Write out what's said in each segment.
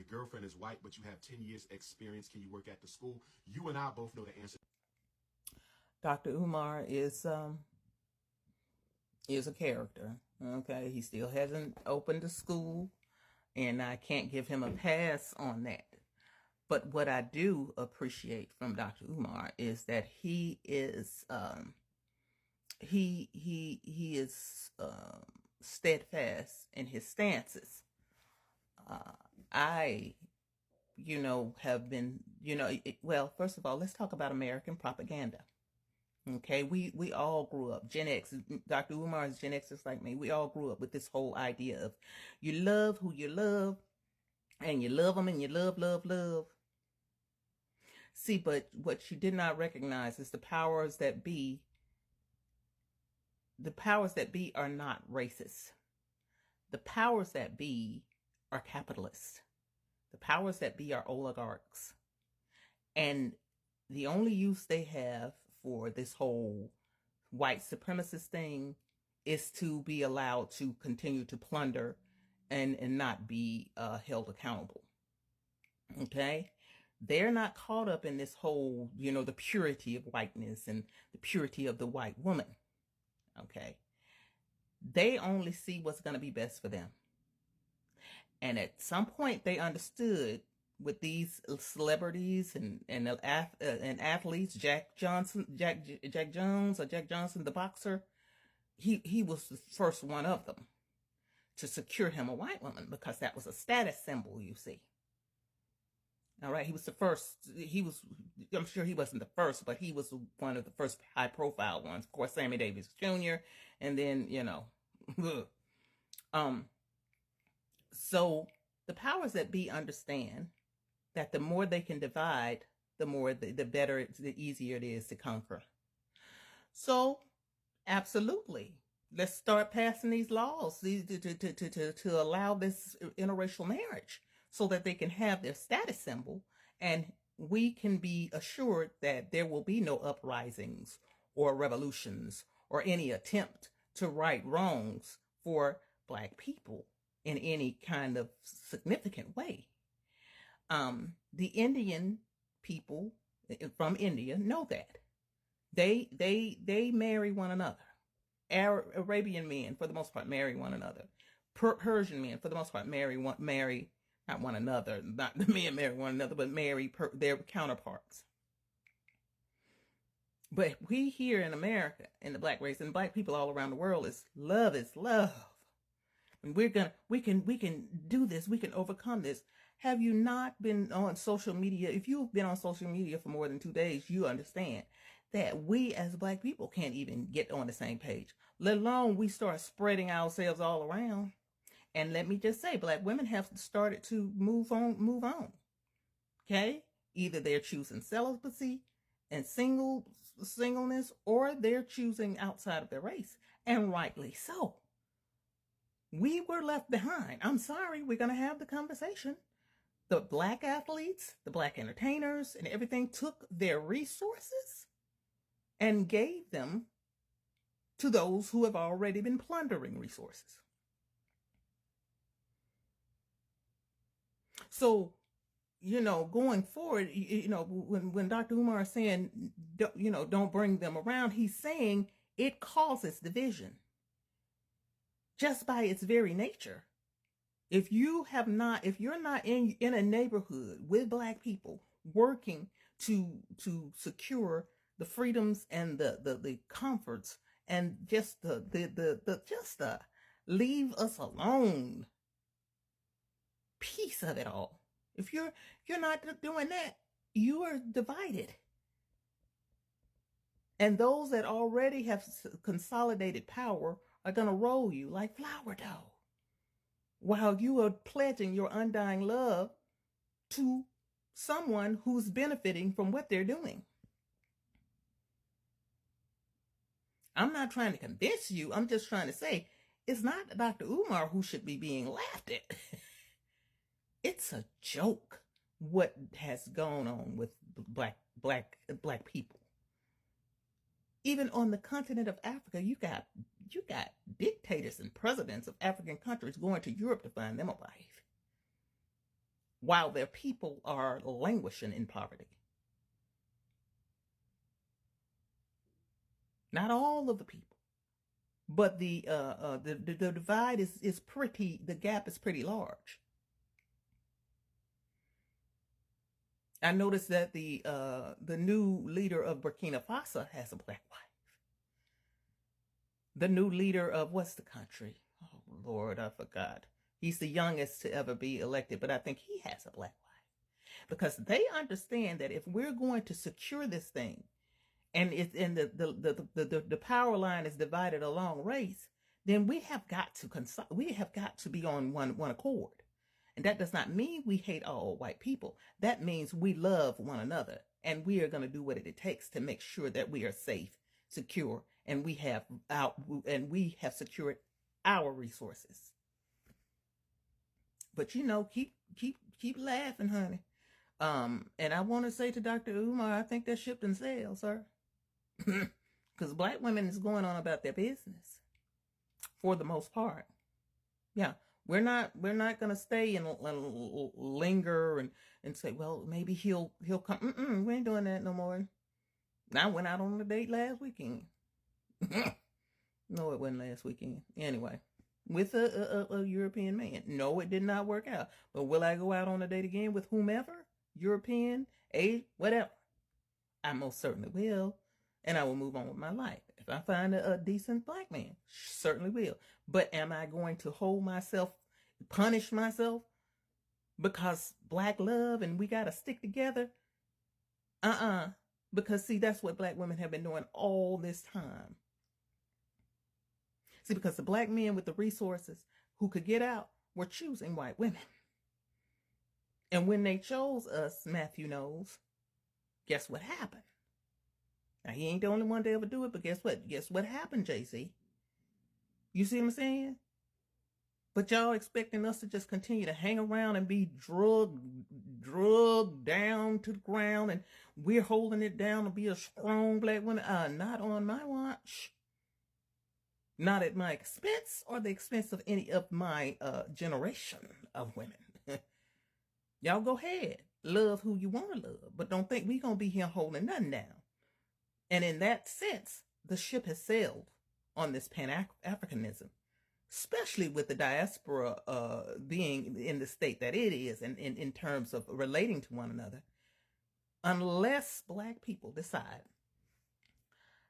girlfriend is white, but you have 10 years experience. Can you work at the school? You and I both know the answer. Dr. Umar is a character. Okay, he still hasn't opened a school, and I can't give him a pass on that. But what I do appreciate from Dr. Umar is that he is steadfast in his stances. I have been, well, first of all, let's talk about American propaganda. Okay, we all grew up, Gen X, Dr. Umar is Gen X just like me. We all grew up with this whole idea of you love who you love, and you love them, and you love, love, love. See, but what you did not recognize is the powers that be. The powers that be are not racist. The powers that be are capitalists. The powers that be are oligarchs. And the only use they have for this whole white supremacist thing is to be allowed to continue to plunder and not be held accountable. Okay? They're not caught up in this whole, the purity of whiteness and the purity of the white woman. Okay? They only see what's going to be best for them. And at some point they understood with these celebrities and athletes, Jack Jones, the boxer, he was the first one of them to secure him a white woman because that was a status symbol, you see. All right, he was the first. I'm sure he wasn't the first, but he was one of the first high profile ones. Of course, Sammy Davis Jr. And then, so the powers that be understand that the more they can divide, the better, the easier it is to conquer. So, absolutely, let's start passing these laws to allow this interracial marriage so that they can have their status symbol, and we can be assured that there will be no uprisings or revolutions or any attempt to right wrongs for Black people in any kind of significant way. The Indian people from India know that. They marry one another. Arabian men, for the most part, marry one another. Persian men, for the most part, marry not one another. Not the men marry one another, but marry their counterparts. But we here in America, in the Black race, and Black people all around the world, is love. And we can do this. We can overcome this. Have you not been on social media? If you've been on social media for more than 2 days, you understand that we as Black people can't even get on the same page, let alone we start spreading ourselves all around. And let me just say, Black women have started to move on. Okay? Either they're choosing celibacy and singleness, or they're choosing outside of their race, and rightly so. We were left behind. I'm sorry, we're going to have the conversation. The Black athletes, the Black entertainers, and everything took their resources and gave them to those who have already been plundering resources. So, going forward, when Dr. Umar is saying, don't bring them around, he's saying it causes division. Just by its very nature. If you're not in a neighborhood with Black people working to secure the freedoms and the comforts and just the leave us alone piece of it all. If you're not doing that, you are divided. And those that already have consolidated power are going to roll you like flour dough while you are pledging your undying love to someone who's benefiting from what they're doing. I'm not trying to convince you. I'm just trying to say it's not Dr. Umar who should be being laughed at. It's a joke what has gone on with black people. Even on the continent of Africa, you got dictators and presidents of African countries going to Europe to find them a wife. while their people are languishing in poverty. Not all of the people, but the divide is pretty. The gap is pretty large. I noticed that the new leader of Burkina Faso has a black wife. The new leader of what's the country? Oh Lord, I forgot. He's the youngest to ever be elected, but I think he has a black wife because they understand that if we're going to secure this thing, and the power line is divided along race, then we have got to be on one accord. And that does not mean we hate all white people. That means we love one another, and we are going to do what it takes to make sure that we are safe, secure, and we have secured our resources. But keep laughing, honey. And I want to say to Dr. Umar, I think that ship done sailed, sir. Because black women is going on about their business for the most part. Yeah. We're not going to stay and linger and say, well, maybe he'll come. We ain't doing that no more. I went out on a date last weekend. No, it wasn't last weekend. Anyway, with a European man. No, it did not work out. But will I go out on a date again with whomever? European, Asian, whatever. I most certainly will. And I will move on with my life. If I find a decent black man, certainly will. But am I going to punish myself because black love and we got to stick together? Because see, that's what black women have been doing all this time. See, because the black men with the resources who could get out were choosing white women. And when they chose us, Matthew knows, guess what happened? Now, he ain't the only one to ever do it, but guess what? Guess what happened, JC? You see what I'm saying? But y'all expecting us to just continue to hang around and be drugged down to the ground, and we're holding it down to be a strong black woman? Not on my watch. Not at my expense or the expense of any of my generation of women. Y'all go ahead. Love who you want to love, but don't think we're going to be here holding nothing down. And in that sense, the ship has sailed on this Pan-Africanism, especially with the diaspora being in the state that it is, and in terms of relating to one another. Unless black people decide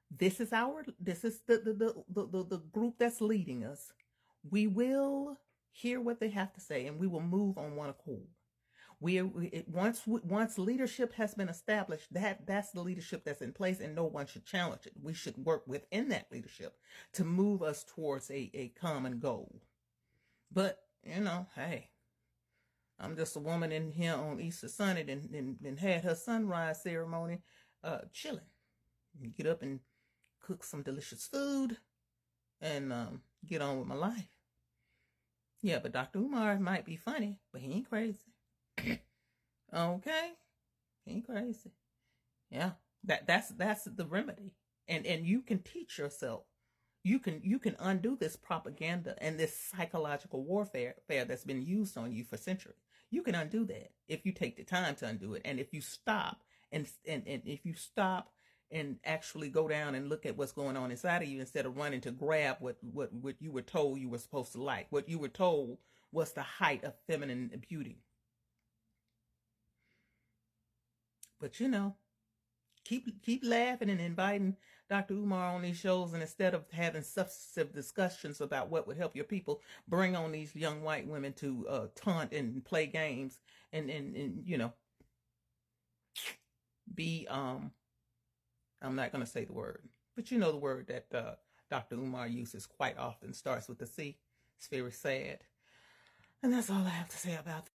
this is the group that's leading us, we will hear what they have to say and we will move on one accord. Once leadership has been established, that's the leadership that's in place, and no one should challenge it. We should work within that leadership to move us towards a common goal. But hey, I'm just a woman in here on Easter Sunday and had her sunrise ceremony, chilling. Get up and cook some delicious food and get on with my life. Yeah, but Dr. Umar might be funny, but he ain't crazy. Okay, he ain't crazy. Yeah, that's the remedy, and you can teach yourself. You can undo this propaganda and this psychological warfare that's been used on you for centuries. You can undo that if you take the time to undo it, and if you stop and if you stop and actually go down and look at what's going on inside of you instead of running to grab what you were told you were supposed to like, what you were told was the height of feminine beauty. But keep laughing and inviting Dr. Umar on these shows, and instead of having substantive discussions about what would help your people, bring on these young white women to taunt and play games and be I'm not going to say the word, but the word that Dr. Umar uses quite often starts with the C. It's very sad. And that's all I have to say about that.